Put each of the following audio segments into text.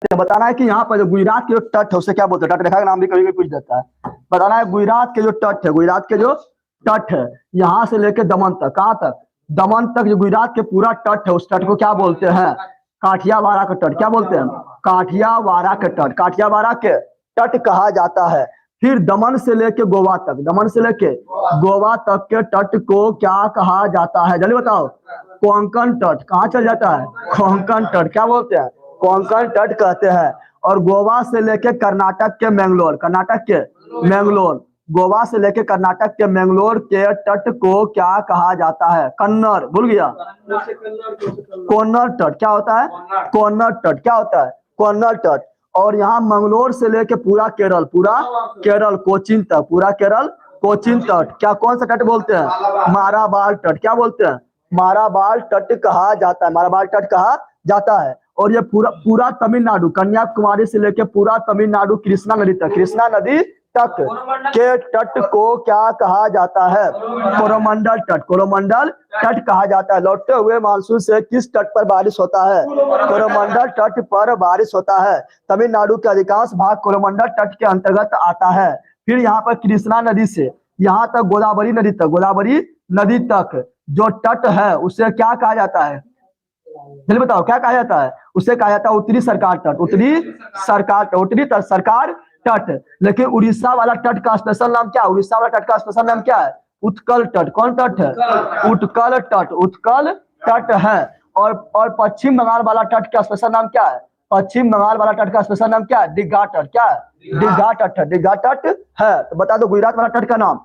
बताना है कि यहाँ पर जो गुजरात के जो तट है उसे क्या बोलते हैं। तट रेखा का नाम भी कभी कभी पूछ देता है। बताना है गुजरात के जो तट है, गुजरात के जो तट है यहाँ से लेके दमन तक, कहाँ तक, दमन तक जो गुजरात के पूरा तट है उस तट को क्या बोलते हैं, काठियावाड़ा का तट। क्या बोलते हैं, काठियावाड़ा के तट, काठियावाड़ा के तट कहा जाता है। फिर दमन से लेके गोवा तक, दमन से लेके गोवा तक के तट को क्या कहा जाता है, जल्दी बताओ। कोंकण तट। कहाँ चल जाता है, कोंकण तट। क्या बोलते हैं, कोंकण तट कहते हैं। और गोवा से लेके कर्नाटक के मैंगलोर, कर्नाटक के मैंगलोर, गोवा से लेके कर्नाटक के मैंगलोर के तट को क्या कहा जाता है, कन्नड़। भूल गया, कन्नड़ तट। क्या होता है, कन्नड़ तट। क्या होता है, कन्नड़ तट। और यहाँ मंगलोर से लेके पूरा केरल, पूरा केरल कोचीन तक, पूरा केरल कोचीन तट क्या, कौन सा तट बोलते हैं, माराबाल तट। क्या बोलते हैं, माराबाल तट कहा जाता है, माराबाल तट कहा जाता है। और ये पूरा पूरा तमिलनाडु, कन्याकुमारी से लेके पूरा तमिलनाडु कृष्णा नदी तक, कृष्णा नदी तक के तट को क्या कहा जाता है, कोरोमंडल तट, कोरोमंडल तट कहा जाता है। लौटते हुए मानसून से किस तट पर बारिश होता है, कोरोमंडल तट पर बारिश होता है। तमिलनाडु के अधिकांश भाग कोरोमंडल तट के अंतर्गत आता है। फिर यहाँ पर कृष्णा नदी से यहाँ तक गोदावरी नदी तक, गोदावरी नदी तक जो तट है उसे क्या कहा जाता है, जल्दी बताओ क्या कहा जाता है, उसे कहा जाता है उत्तरी सरकार तट, उत्तरी सरकार तट, उत्तरी सरकार तट। लेकिन उड़ीसा वाला तट का स्पेशल नाम क्या है, उड़ीसा वाला तट का स्पेशल नाम क्या है, उत्कल तट। कौन तट है, उत्कल तट, उत्कल तट है। और पश्चिम बंगाल वाला तट का स्पेशल नाम क्या है, पश्चिम बंगाल वाला तट का स्पेशल नाम क्या है, दीघा तट। क्या है, दीघा तट है, दीघा तट है। तो बता दो गुजरात वाला तट का नाम,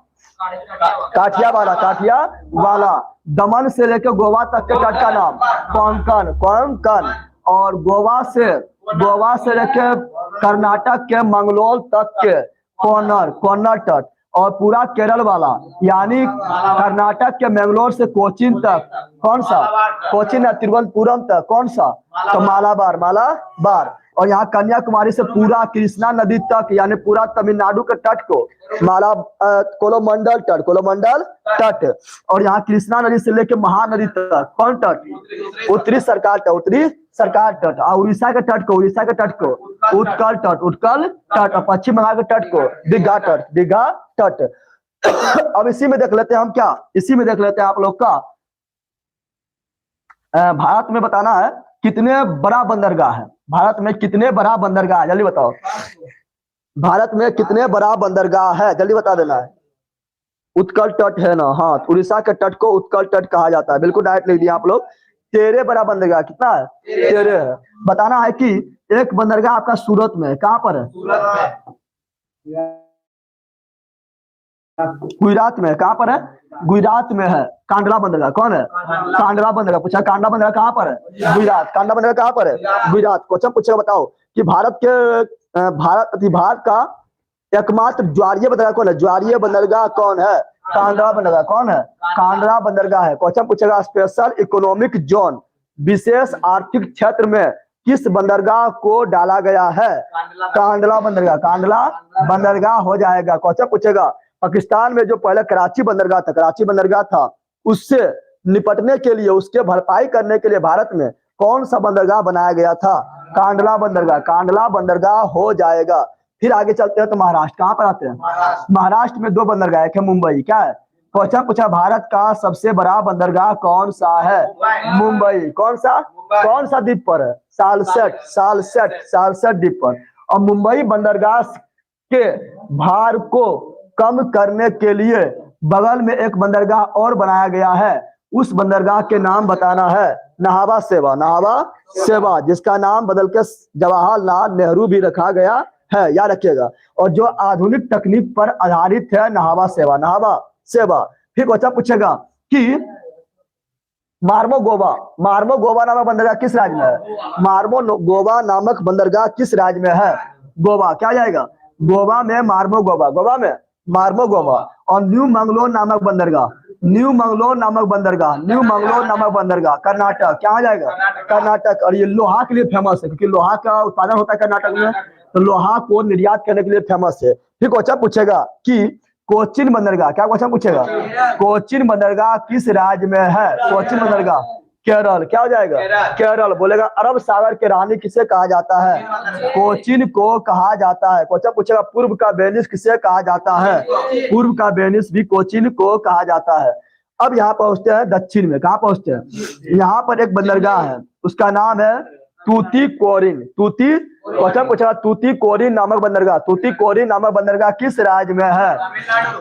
काठियावाड़ा, काठियावाड़ा। दमन से लेकर गोवा तक के तट का नाम कोंकण, कोंकण। और गोवा से लेकर कर्नाटक के मंगलोर तक के कन्नड़, कन्नड़ तट। और पूरा केरल वाला यानी कर्नाटक के मैंगलोर से कोचीन तक, कौन सा, कोचीन है, तिरुवनंतपुरम तक, कौन सा, तो मालाबार, मालाबार। और यहाँ कन्याकुमारी से पूरा कृष्णा नदी तक यानी पूरा तमिलनाडु के तट को कोरोमंडल तट, कोरोमंडल तट। और यहाँ कृष्णा नदी से लेकर महानदी तक, कौन तट, उत्तरी सरकार तट, उत्तरी सरकार तट। और उड़ीसा के तट को, उड़ीसा के तट को उत्कल तट, उत्कल तट। और पश्चिम बंगाल के तट को दीघा तट, दीघा तट। अब इसी में देख लेते हैं हम क्या, इसी में देख लेते हैं आप लोग का भारत में बताना है कितने बड़ा बंदरगाह है, भारत में कितने बड़ा बंदरगाह है, जल्दी बताओ। भारत में कितने बड़ा बंदरगाह है, जल्दी बता देना है। उत्कल तट है ना, हाँ, उड़ीसा के तट को उत्कल तट कहा जाता है। बिल्कुल डायरेक्ट लिख दिया आप लोग। 13 बड़ा बंदरगाह, कितना है, 13 है। बताना है कि एक बंदरगाह आपका सूरत में है, कहाँ पर है, गुजरात में। कहाँ पर है, गुजरात में है। कांडला बंदरगाह, कौन है, कांडला बंदरगाह। पूछा कांडला बंदरगाह कहाँ पर है, गुजरात। कांडला बंदरगाह कहाँ पर है, गुजरात। क्वेश्चन पूछेगा, बताओ कि भारत का एकमात्र ज्वारीय बंदरगाह कौन है, ज्वारीय बंदरगाह कौन है, कांडला बंदरगाह। कौन है, कांडला बंदरगाह है। क्वेश्चन पूछेगा स्पेशल इकोनॉमिक जोन, विशेष आर्थिक क्षेत्र में किस बंदरगाह को डाला गया है, कांडला बंदरगाह, कांडला बंदरगाह हो जाएगा। क्वेश्चन पूछेगा पाकिस्तान में जो पहले कराची बंदरगाह था, कराची बंदरगाह था, उससे निपटने के लिए, उसके भरपाई करने के लिए भारत में कौन सा बंदरगाह बनाया गया था, कांडला बंदरगाह, कांडला बंदरगाह हो जाएगा। फिर आगे चलते हैं तो महाराष्ट्र, कहाँ पर आते हैं, महाराष्ट्र में 2 बंदरगाह, एक है मुंबई। क्या है, क्वेश्चन पूछा भारत का सबसे बड़ा बंदरगाह कौन सा है, मुंबई। कौन सा द्वीप पर है, सालसेट, सालसेट, सालसेट द्वीप पर। और मुंबई बंदरगाह के भार को कम करने के लिए बगल में एक बंदरगाह और बनाया गया है। उस बंदरगाह के नाम बताना है, नाहवा सेवा, नाहवा सेवा, जिसका नाम बदल के जवाहरलाल नेहरू भी रखा गया है, याद रखिएगा। और जो आधुनिक तकनीक पर आधारित है, नाहवा सेवा, नाहवा सेवा। फिर क्वेश्चन पूछेगा कि मार्मो गोवा नामक बंदरगाह किस राज्य में है, मार्मो गोवा नामक बंदरगाह किस राज्य में है, गोवा। क्या जाएगा, गोवा में मार्मो गोवा, गोवा में मार्मो गोवा। और न्यू मंगलोर नामक बंदरगाह, न्यू मंगलोर नामक बंदरगाह, न्यू मंगलोर नामक बंदरगाह कर्नाटक। क्या आ जाएगा, कर्नाटक। और ये लोहा के लिए फेमस है, क्योंकि लोहा का उत्पादन होता है कर्नाटक में, तो लोहा को निर्यात करने के लिए फेमस है। फिर क्वेश्चन पूछेगा कि कोचीन बंदरगाह, क्या क्वेश्चन पूछेगा, कोचीन बंदरगाह किस राज्य में है, कोचीन बंदरगाह केरल, क्या हो जाएगा? केरल। बोलेगा अरब सागर के रानी किसे कहा जाता है? कोचीन को कहा जाता है। क्वेश्चन पूछेगा पूर्व का वेनिस किसे कहा जाता है? पूर्व का वेनिस भी कोचीन को कहा जाता है। अब यहाँ पहुंचते हैं दक्षिण में। कहाँ पहुंचते हैं? यहाँ पर एक बंदरगाह है, उसका नाम है तूतीकोरिन। क्वेश्चन पूछा तूतीकोरिन नामक बंदरगाह, तूतीकोरिन नामक बंदरगाह किस राज्य में है?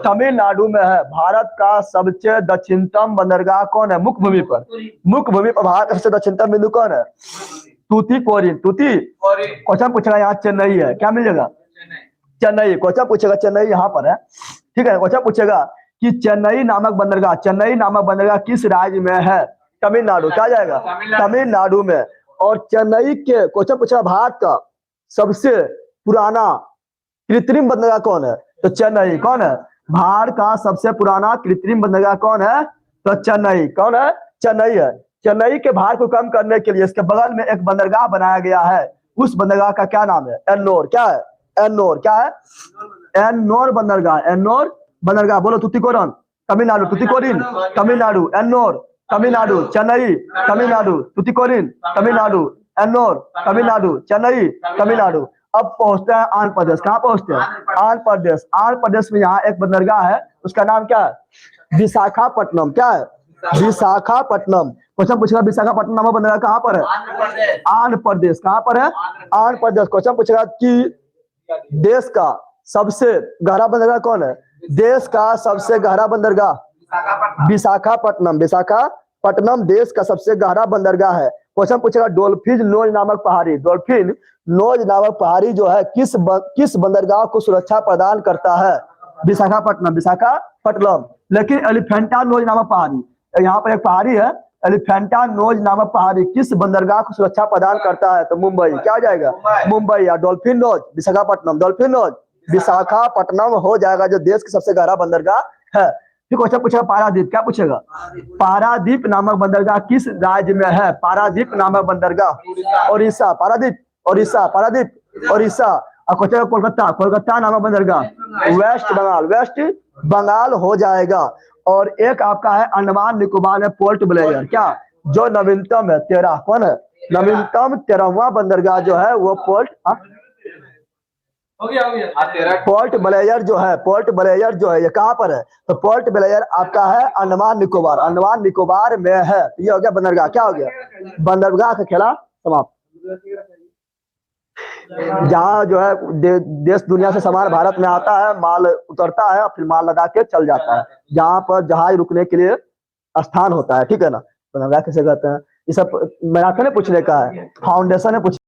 तमिलनाडु में है। भारत का सबसे दक्षिणतम बंदरगाह कौन है? मुख्य भूमि पर, मुख्य भूमि पर भारत का सबसे दक्षिणतम बिंदु कौन है? तूतीकोरिन। क्वेश्चन पूछेगा यहाँ चेन्नई है, क्या मिल जाएगा? चेन्नई। क्वेश्चन पूछेगा चेन्नई यहाँ पर है, ठीक है। क्वेश्चन पूछेगा कि चेन्नई नामक बंदरगाह किस राज्य में है? तमिलनाडु। क्या जाएगा? तमिलनाडु में। और चेन्नई के क्वेश्चन पूछा भारत का सबसे पुराना कृत्रिम बंदरगाह कौन है? तो चेन्नई। कौन है? भारत का सबसे पुराना कृत्रिम बंदरगाह कौन है? तो चेन्नई। कौन है? चेन्नई है। चेन्नई के भार को कम करने के लिए इसके बगल में एक बंदरगाह बनाया गया है, उस बंदरगाह का क्या नाम है? एन्नोर। क्या है? एन्नोर। क्या है? एन्नोर बंदरगाह। एन्नोर बंदरगाह। बोलो तूतीकोरिन तमिलनाडु, तूतीकोरिन तमिलनाडु, एन्नोर तमिलनाडु, चेन्नई तमिलनाडु, तूतीकोरिन तमिलनाडु, एन्नोर तमिलनाडु, चेन्नई तमिलनाडु। अब पहुंचते हैं आंध्र प्रदेश। कहाँ पहुंचते हैं? आंध्र प्रदेश। आंध्र प्रदेश में यहाँ एक बंदरगाह है, उसका नाम क्या है? विशाखापट्टनम। क्या है? विशाखापट्टनम। क्वेश्चन पूछेगा विशाखापट्टनम नामक बंदरगाह कहाँ पर है? आंध्र प्रदेश। कहाँ पर है? आंध्र प्रदेश। क्वेश्चन पूछेगा कि देश का सबसे गहरा बंदरगाह कौन है? देश का सबसे गहरा बंदरगाह विशाखापट्टनम। विशाखापट्टनम देश का सबसे गहरा बंदरगाह है। क्वेश्चन पूछेगा डॉल्फिन नोज नामक पहाड़ी, डॉल्फिन नोज नामक पहाड़ी जो है किस बंदरगाह को सुरक्षा प्रदान करता है? विशाखापट्टनम। विशाखापट्टनम। लेकिन एलिफेंटा नोज नामक पहाड़ी, यहाँ पर एक पहाड़ी है एलिफेंटा नोज नामक पहाड़ी, किस बंदरगाह को सुरक्षा प्रदान करता है? तो मुंबई। क्या हो जाएगा? मुंबई। या dolphin nose Visakhapatnam, dolphin nose Visakhapatnam हो जाएगा, जो देश के सबसे गहरा बंदरगाह है। फिर क्वेश्चन पूछेगा पारादीप। क्या पूछेगा? पारादीप नामक बंदरगाह किस राज्य में है? पारादीप नामक बंदरगाह ओडिशा। पारादीप ओडिशा, पारादीप ओडिशा। और क्वेश्चन कोलकाता, कोलकाता नामक बंदरगाह वेस्ट बंगाल, वेस्ट बंगाल हो जाएगा। और एक आपका है अंडमान निकोबार में पोर्ट ब्लेयर, क्या जो नवीनतम है 13। कौन है? नवीनतम 13वां बंदरगाह जो है वो पोर्ट पोर्ट ब्लेयर जो है, पोर्ट ब्लेयर जो है ये कहाँ पर है? तो पोर्ट ब्लेयर आपका है अंडमान निकोबार, अंडमान निकोबार में है। ये हो गया बंदरगाह। क्या हो गया? बंदरगाह का खेला समाप्त। जहाँ जो है देश दुनिया से सामान भारत में आता है, माल उतरता है, फिर माल लदा के चल जाता है, जहाँ पर जहाज रुकने के लिए स्थान होता है, ठीक है ना। बंदरगाह किसे कहते हैं? ये सब मैराथन ने पूछने का है, फाउंडेशन ने पूछ